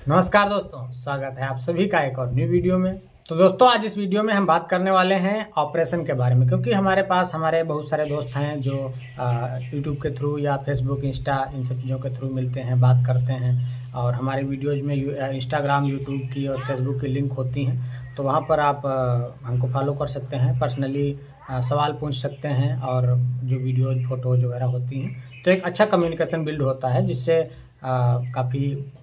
नमस्कार दोस्तों, स्वागत है आप सभी का एक और न्यू वीडियो में। तो दोस्तों, आज इस वीडियो में हम बात करने वाले हैं ऑपरेशन के बारे में, क्योंकि हमारे पास हमारे बहुत सारे दोस्त हैं जो यूट्यूब के थ्रू या फेसबुक, इंस्टा, इन सब चीज़ों के थ्रू मिलते हैं, बात करते हैं और हमारे वीडियोज़ में इंस्टाग्राम, यूट्यूब की और फेसबुक की लिंक होती हैं। तो वहाँ पर आप हमको फॉलो कर सकते हैं, पर्सनली सवाल पूछ सकते हैं और जो वीडियोज़, फ़ोटोज़ वगैरह होती हैं तो एक अच्छा कम्युनिकेशन बिल्ड होता है, जिससे काफ़ी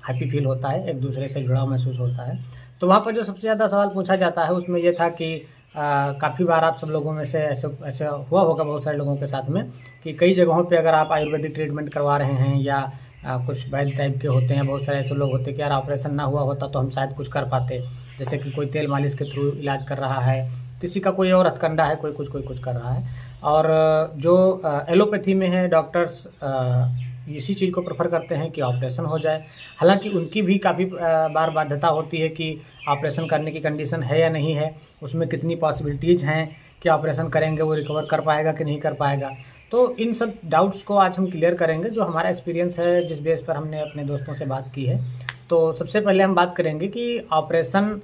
हैप्पी फील होता है, एक दूसरे से जुड़ाव महसूस होता है। तो वहाँ पर जो सबसे ज़्यादा सवाल पूछा जाता है उसमें ये था कि काफ़ी बार आप सब लोगों में से ऐसे हुआ होगा बहुत सारे लोगों के साथ में कि कई जगहों पे अगर आप आयुर्वेदिक ट्रीटमेंट करवा रहे हैं या कुछ वैद्य टाइप के होते हैं, बहुत सारे ऐसे लोग होते हैं कि यार ऑपरेशन ना हुआ होता तो हम शायद कुछ कर पाते। जैसे कि कोई तेल मालिश के थ्रू इलाज कर रहा है, किसी का कोई और हथकंडा है, कोई कुछ कर रहा है। और जो एलोपैथी में है, डॉक्टर्स इसी चीज़ को प्रेफर करते हैं कि ऑपरेशन हो जाए। हालांकि उनकी भी काफ़ी बार बाध्यता होती है कि ऑपरेशन करने की कंडीशन है या नहीं है, उसमें कितनी पॉसिबिलिटीज़ हैं कि ऑपरेशन करेंगे वो रिकवर कर पाएगा कि नहीं कर पाएगा। तो इन सब डाउट्स को आज हम क्लियर करेंगे, जो हमारा एक्सपीरियंस है, जिस बेस पर हमने अपने दोस्तों से बात की है। तो सबसे पहले हम बात करेंगे कि ऑपरेशन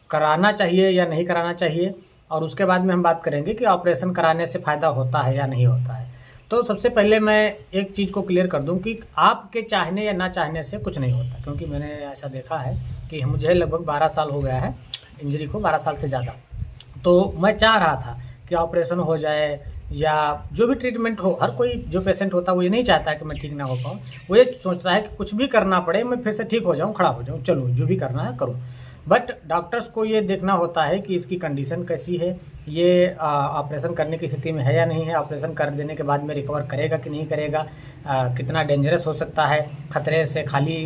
कराना चाहिए या नहीं कराना चाहिए, और उसके बाद में हम बात करेंगे कि ऑपरेशन कराने से फ़ायदा होता है या नहीं होता है। तो सबसे पहले मैं एक चीज़ को क्लियर कर दूं कि आपके चाहने या ना चाहने से कुछ नहीं होता, क्योंकि मैंने ऐसा देखा है कि मुझे लगभग 12 साल हो गया है इंजरी को, 12 साल से ज़्यादा। तो मैं चाह रहा था कि ऑपरेशन हो जाए या जो भी ट्रीटमेंट हो, हर कोई जो पेशेंट होता है वो ये नहीं चाहता है कि मैं ठीक ना हो पाऊँ, वो ये सोचता है कि कुछ भी करना पड़े, मैं फिर से ठीक हो जाऊँ, खड़ा हो जाऊँ, चलो जो भी करना है करूँ। बट डॉक्टर्स को ये देखना होता है कि इसकी कंडीशन कैसी है, ये ऑपरेशन करने की स्थिति में है या नहीं है, ऑपरेशन कर देने के बाद में रिकवर करेगा कि नहीं करेगा, कितना डेंजरस हो सकता है, खतरे से खाली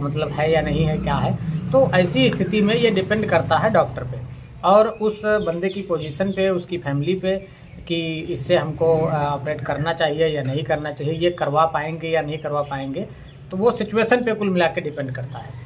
मतलब है या नहीं है, क्या है। तो ऐसी स्थिति में ये डिपेंड करता है डॉक्टर पे और उस बंदे की पोजीशन पे, उसकी फैमिली पे, कि इससे हमको ऑपरेट करना चाहिए या नहीं करना चाहिए, ये करवा पाएंगे या नहीं करवा पाएंगे। तो वो सिचुएशन पे कुल मिला के डिपेंड करता है।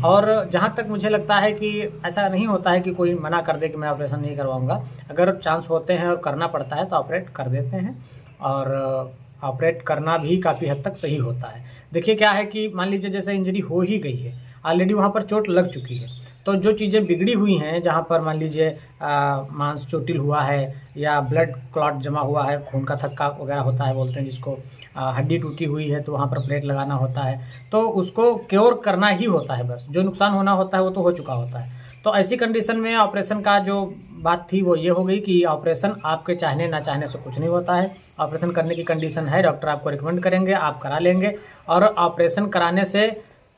और जहाँ तक मुझे लगता है कि ऐसा नहीं होता है कि कोई मना कर दे कि मैं ऑपरेशन नहीं करवाऊँगा। अगर चांस होते हैं और करना पड़ता है तो ऑपरेट कर देते हैं, और ऑपरेट करना भी काफ़ी हद तक सही होता है। देखिए क्या है कि मान लीजिए जैसे इंजरी हो ही गई है, ऑलरेडी वहाँ पर चोट लग चुकी है, तो जो चीज़ें बिगड़ी हुई हैं, जहाँ पर मान लीजिए मांस चोटिल हुआ है या ब्लड क्लॉट जमा हुआ है, खून का थक्का वगैरह होता है बोलते हैं जिसको, हड्डी टूटी हुई है तो वहाँ पर प्लेट लगाना होता है, तो उसको क्योर करना ही होता है। बस जो नुकसान होना होता है वो तो हो चुका होता है। तो ऐसी कंडीशन में ऑपरेशन का जो बात थी वो ये हो गई कि ऑपरेशन आपके चाहने ना चाहने से कुछ नहीं होता है। ऑपरेशन करने की कंडीशन है, डॉक्टर आपको रिकमेंड करेंगे, आप करा लेंगे। और ऑपरेशन कराने से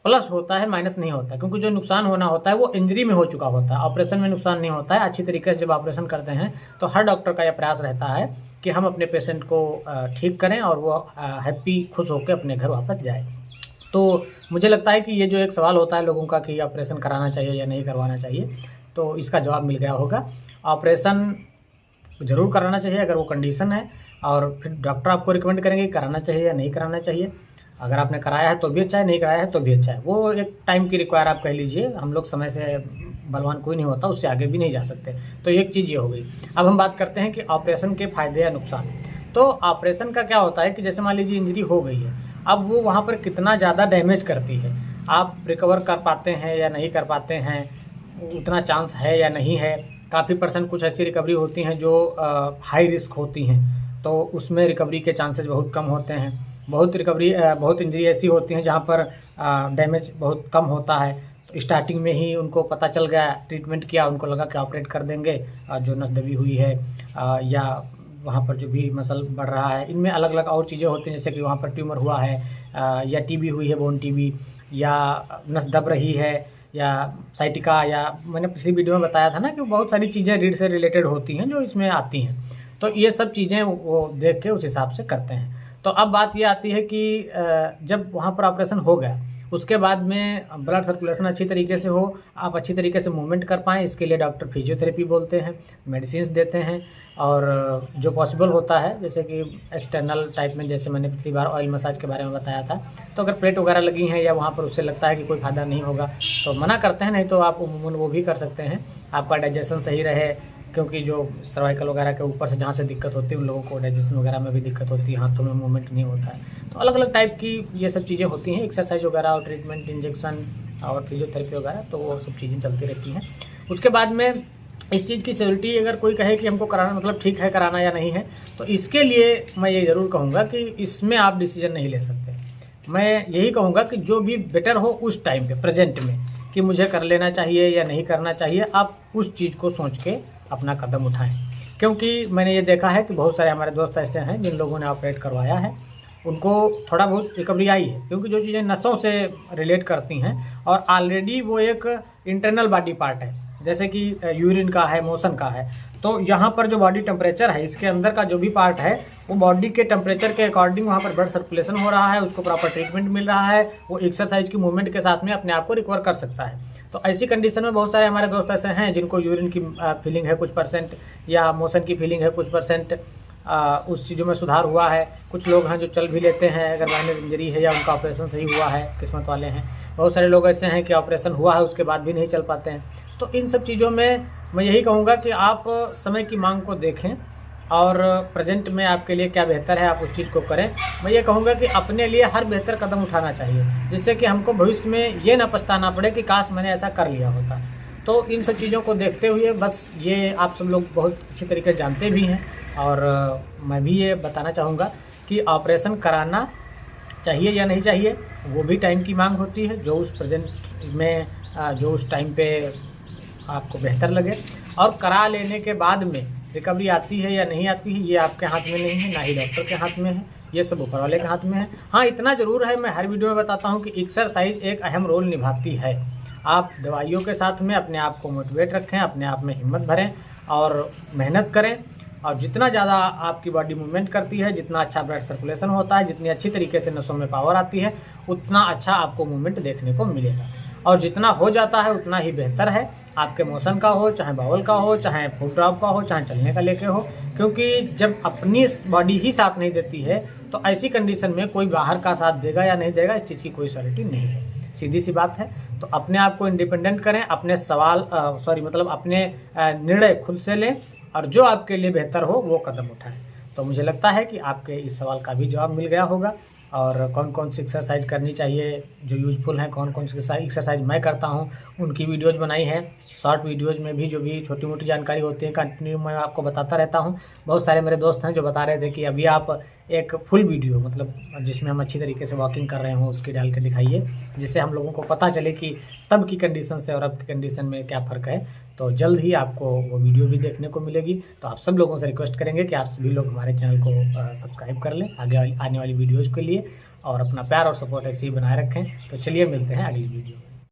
प्लस होता है, माइनस नहीं होता है, क्योंकि जो नुकसान होना होता है वो इंजरी में हो चुका होता है, ऑपरेशन में नुकसान नहीं होता है। अच्छी तरीके से जब ऑपरेशन करते हैं तो हर डॉक्टर का यह प्रयास रहता है कि हम अपने पेशेंट को ठीक करें और वो हैप्पी, खुश होकर अपने घर वापस जाए। तो मुझे लगता है कि ये जो एक सवाल होता है लोगों का कि ऑपरेशन कराना चाहिए या नहीं करवाना चाहिए, तो इसका जवाब मिल गया होगा। ऑपरेशन ज़रूर कराना चाहिए अगर वो कंडीशन है, और फिर डॉक्टर आपको रिकमेंड करेंगे कि कराना चाहिए या नहीं कराना चाहिए। अगर आपने कराया है तो भी अच्छा है, नहीं कराया है तो भी अच्छा है। वो एक टाइम की रिक्वायर आप कह लीजिए, हम लोग समय से बलवान कोई नहीं होता, उससे आगे भी नहीं जा सकते। तो एक चीज़ ये हो गई। अब हम बात करते हैं कि ऑपरेशन के फ़ायदे या नुकसान। तो ऑपरेशन का क्या होता है कि जैसे मान लीजिए इंजरी हो गई है, अब वो वहाँ पर कितना ज़्यादा डैमेज करती है, आप रिकवर कर पाते हैं या नहीं कर पाते हैं, उतना चांस है या नहीं है। काफ़ी % कुछ ऐसी रिकवरी होती हैं जो हाई रिस्क होती हैं, तो उसमें रिकवरी के चांसेस बहुत कम होते हैं। बहुत इंजरी ऐसी होती हैं जहाँ पर डैमेज बहुत कम होता है, तो स्टार्टिंग में ही उनको पता चल गया, ट्रीटमेंट किया, उनको लगा कि ऑपरेट कर देंगे, जो नस दबी हुई है या वहाँ पर जो भी मसल बढ़ रहा है, इनमें अलग अलग और चीज़ें होती हैं, जैसे कि वहाँ पर ट्यूमर हुआ है या टीबी हुई है, बोन टीबी, या नस दब रही है, या साइटिका, या मैंने पिछली वीडियो में बताया था ना कि बहुत सारी चीज़ें रीढ़ से रिलेटेड होती हैं जो इसमें आती हैं। तो ये सब चीज़ें वो देख के उस हिसाब से करते हैं। तो अब बात ये आती है कि जब वहाँ पर ऑपरेशन हो गया, उसके बाद में ब्लड सर्कुलेशन अच्छी तरीके से हो, आप अच्छी तरीके से मूवमेंट कर पाएँ, इसके लिए डॉक्टर फिजियोथेरेपी बोलते हैं, मेडिसिन्स देते हैं। और जो पॉसिबल होता है, जैसे कि एक्सटर्नल टाइप में, जैसे मैंने पिछली बार ऑयल मसाज के बारे में बताया था, तो अगर प्लेट वगैरह लगी हैं या वहाँ पर उससे लगता है कि कोई फ़ायदा नहीं होगा तो मना करते हैं, नहीं तो आप उमूमन वो भी कर सकते हैं। आपका डाइजेशन सही रहे, क्योंकि जो सर्वाइकल वगैरह के ऊपर से जहाँ से दिक्कत होती है उन लोगों को डाइजेशन वगैरह में भी दिक्कत होती है, हाथों में मूवमेंट नहीं होता है। तो अलग अलग टाइप की ये सब चीज़ें होती हैं, एक्सरसाइज वगैरह और ट्रीटमेंट, इंजेक्शन और फिजियोथेरेपी वगैरह, तो वो सब चीज़ें चलती रहती हैं। उसके बाद में इस चीज़ की सियोरिटी अगर कोई कहे कि हमको कराना मतलब ठीक है कराना या नहीं है, तो इसके लिए मैं ये ज़रूर कहूँगा कि इसमें आप डिसीजन नहीं ले सकते। मैं यही कहूँगा कि जो भी बेटर हो उस टाइम पे प्रेजेंट में कि मुझे कर लेना चाहिए या नहीं करना चाहिए, आप उस चीज़ को सोच के अपना कदम उठाएं। क्योंकि मैंने ये देखा है कि बहुत सारे हमारे दोस्त ऐसे हैं जिन लोगों ने ऑपरेट करवाया है, उनको थोड़ा बहुत रिकवरी आई है, क्योंकि जो चीज़ें नसों से रिलेट करती हैं और ऑलरेडी वो एक इंटरनल बॉडी पार्ट है, जैसे कि यूरिन का है, मोशन का है, तो यहाँ पर जो बॉडी टेम्परेचर है, इसके अंदर का जो भी पार्ट है वो बॉडी के टेम्परेचर के अकॉर्डिंग वहाँ पर ब्लड सर्कुलेशन हो रहा है, उसको प्रॉपर ट्रीटमेंट मिल रहा है, वो एक्सरसाइज की मूवमेंट के साथ में अपने आप को रिकवर कर सकता है। तो ऐसी कंडीशन में बहुत सारे हमारे दोस्त ऐसे हैं जिनको यूरिन की फीलिंग है कुछ % या मोशन की फीलिंग है कुछ %, उस चीज़ों में सुधार हुआ है। कुछ लोग हैं जो चल भी लेते हैं अगर माइनर इंजरी है या उनका ऑपरेशन सही हुआ है, किस्मत वाले हैं। बहुत सारे लोग ऐसे हैं कि ऑपरेशन हुआ है उसके बाद भी नहीं चल पाते हैं। तो इन सब चीज़ों में मैं यही कहूँगा कि आप समय की मांग को देखें और प्रेजेंट में आपके लिए क्या बेहतर है आप उस चीज़ को करें। मैं ये कहूँगा कि अपने लिए हर बेहतर कदम उठाना चाहिए, जिससे कि हमको भविष्य में ये ना पछताना पड़े कि काश मैंने ऐसा कर लिया होता। तो इन सब चीज़ों को देखते हुए बस ये आप सब लोग बहुत अच्छी तरीके से जानते भी हैं और मैं भी ये बताना चाहूँगा कि ऑपरेशन कराना चाहिए या नहीं चाहिए वो भी टाइम की मांग होती है, जो उस प्रेजेंट में जो उस टाइम पे आपको बेहतर लगे। और करा लेने के बाद में रिकवरी आती है या नहीं आती है ये आपके हाथ में नहीं है, ना ही डॉक्टर के हाथ में है, ये सब ऊपर वाले के हाथ में है। हाँ, इतना ज़रूर है, मैं हर वीडियो में बताता हूँ कि एक्सरसाइज एक अहम रोल निभाती है। आप दवाइयों के साथ में अपने आप को मोटिवेट रखें, अपने आप में हिम्मत भरें और मेहनत करें। और जितना ज़्यादा आपकी बॉडी मूवमेंट करती है, जितना अच्छा ब्लड सर्कुलेशन होता है, जितनी अच्छी तरीके से नसों में पावर आती है, उतना अच्छा आपको मूवमेंट देखने को मिलेगा। और जितना हो जाता है उतना ही बेहतर है, आपके मोशन का हो, चाहे बाउल का हो, चाहे फुट ड्रॉप का हो, चाहे चलने का लेके हो। क्योंकि जब अपनी बॉडी ही साथ नहीं देती है तो ऐसी कंडीशन में कोई बाहर का साथ देगा या नहीं देगा, इस चीज़ की कोई श्योरिटी नहीं है। सीधी सी बात है। तो अपने आप को इंडिपेंडेंट करें, अपने अपने निर्णय खुद से लें और जो आपके लिए बेहतर हो वो कदम उठाएं। तो मुझे लगता है कि आपके इस सवाल का भी जवाब मिल गया होगा। और कौन कौन सी एक्सरसाइज करनी चाहिए जो यूज़फुल हैं, कौन कौन सी एक्सरसाइज मैं करता हूं, उनकी वीडियोज़ बनाई हैं। शॉर्ट वीडियोज़ में भी जो भी छोटी मोटी जानकारी होती है कंटिन्यू मैं आपको बताता रहता हूं। बहुत सारे मेरे दोस्त हैं जो बता रहे थे कि अभी आप एक फुल वीडियो मतलब जिसमें हम अच्छी तरीके से वॉकिंग कर रहे हों उसकी डाल के दिखाइए, जिससे हम लोगों को पता चले कि तब की कंडीशन से और अब की कंडीशन में क्या फ़र्क है। तो जल्द ही आपको वो वीडियो भी देखने को मिलेगी। तो आप सब लोगों से रिक्वेस्ट करेंगे कि आप सभी लोग हमारे चैनल को सब्सक्राइब कर लें आगे आने वाली वीडियोज़ के लिए, और अपना प्यार और सपोर्ट ऐसे ही बनाए रखें। तो चलिए मिलते हैं अगली वीडियो में।